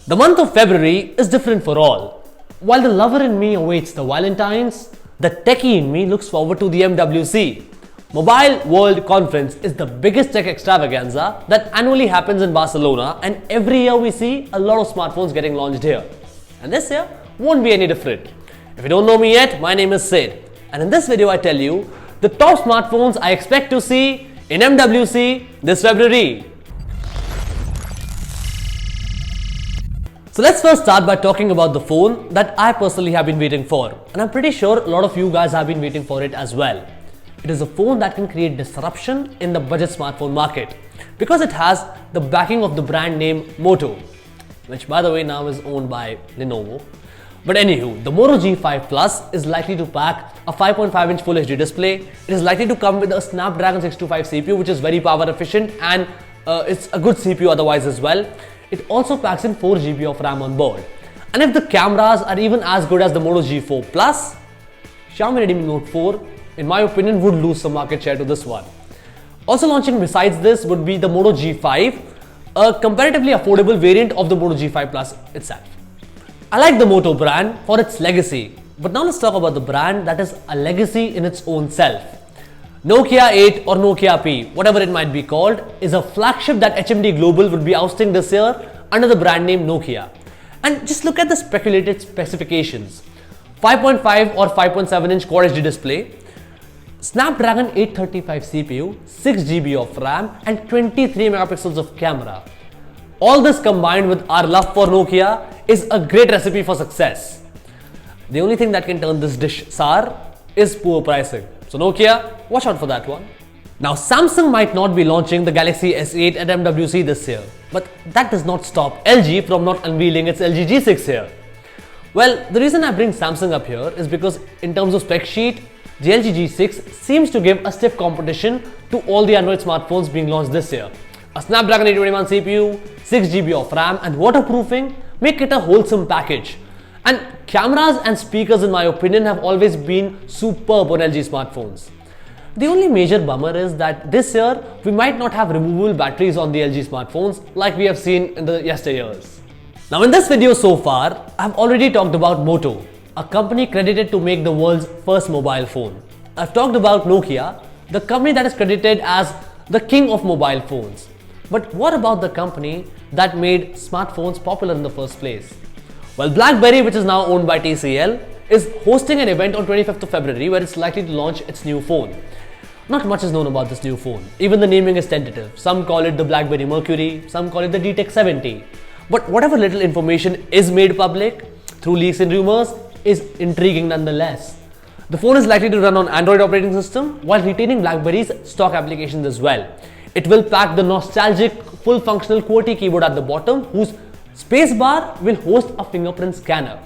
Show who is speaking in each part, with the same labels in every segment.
Speaker 1: The month of February is different for all. While the lover in me awaits the Valentines, the techie in me looks forward to the MWC. Mobile World Conference is the biggest tech extravaganza that annually happens in Barcelona, and every year we see a lot of smartphones getting launched here. And this year won't be any different. If you don't know me yet, my name is Sid, and in this video I tell you the top smartphones I expect to see in MWC this February. So let's first start by talking about the phone that I personally have been waiting for, and I'm pretty sure a lot of you guys have been waiting for it as well. It is a phone that can create disruption in the budget smartphone market because it has the backing of the brand name Moto, which by the way now is owned by Lenovo. But anywho, the Moto G5 Plus is likely to pack a 5.5-inch Full HD display. It is likely to come with a Snapdragon 625 CPU, which is very power efficient, and it's a good CPU otherwise as well. It also packs in 4 GB of RAM on board. And if the cameras are even as good as the Moto G4 Plus, Xiaomi Redmi Note 4, in my opinion, would lose some market share to this one. Also launching besides this would be the Moto G5, a comparatively affordable variant of the Moto G5 Plus itself. I like the Moto brand for its legacy, but now let's talk about the brand that is a legacy in its own self. Nokia 8 or Nokia P, whatever it might be called, is a flagship that HMD Global would be ousting this year under the brand name Nokia. And just look at the speculated specifications. 5.5 or 5.7-inch Quad HD display, Snapdragon 835 CPU, 6 GB of RAM and 23 megapixels of camera. All this combined with our love for Nokia is a great recipe for success. The only thing that can turn this dish sour is poor pricing. So Nokia, watch out for that one. Now Samsung might not be launching the Galaxy S8 at MWC this year, but that does not stop LG from not unveiling its LG G6 here. Well, the reason I bring Samsung up here is because in terms of spec sheet, the LG G6 seems to give a stiff competition to all the Android smartphones being launched this year. A Snapdragon 821 CPU, 6 GB of RAM and waterproofing make it a wholesome package. And cameras and speakers in my opinion have always been superb on LG smartphones. The only major bummer is that this year we might not have removable batteries on the LG smartphones like we have seen in the yesteryears. Now in this video so far, I have already talked about Moto, a company credited to make the world's first mobile phone. I've talked about Nokia, the company that is credited as the king of mobile phones. But what about the company that made smartphones popular in the first place? Well, Blackberry, which is now owned by TCL, is hosting an event on 25th of February where it's likely to launch its new phone. Not much is known about this new phone. Even the naming is tentative. Some call it the Blackberry Mercury, some call it the DTEC 70. But whatever little information is made public through leaks and rumors is intriguing nonetheless. The phone is likely to run on Android operating system while retaining BlackBerry's stock applications as well. It will pack the nostalgic full functional QWERTY keyboard at the bottom, whose spacebar will host a fingerprint scanner.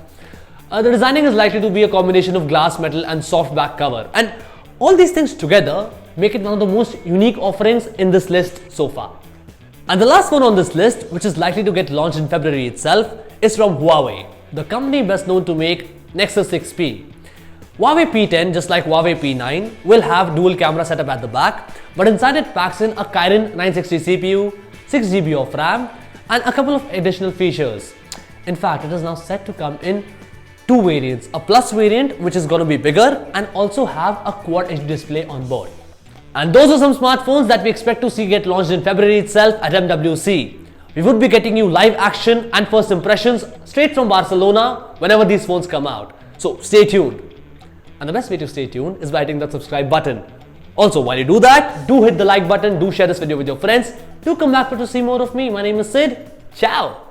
Speaker 1: The designing is likely to be a combination of glass, metal and soft back cover, and all these things together make it one of the most unique offerings in this list so far. And the last one on this list, which is likely to get launched in February itself, is from Huawei, the company best known to make Nexus 6P. Huawei P10, just like Huawei P9, will have dual camera setup at the back, but inside it packs in a Kirin 960 CPU, 6 GB of RAM and a couple of additional features. In fact, it is now set to come in two variants, a Plus variant which is going to be bigger and also have a Quad HD display on board. And those are some smartphones that we expect to see get launched in February itself at MWC. We would be getting you live action and first impressions straight from Barcelona whenever these phones come out. So stay tuned. And the best way to stay tuned is by hitting that subscribe button. Also, while you do that, do hit the like button, do share this video with your friends. Do come back to see more of me. My name is Sid. Ciao.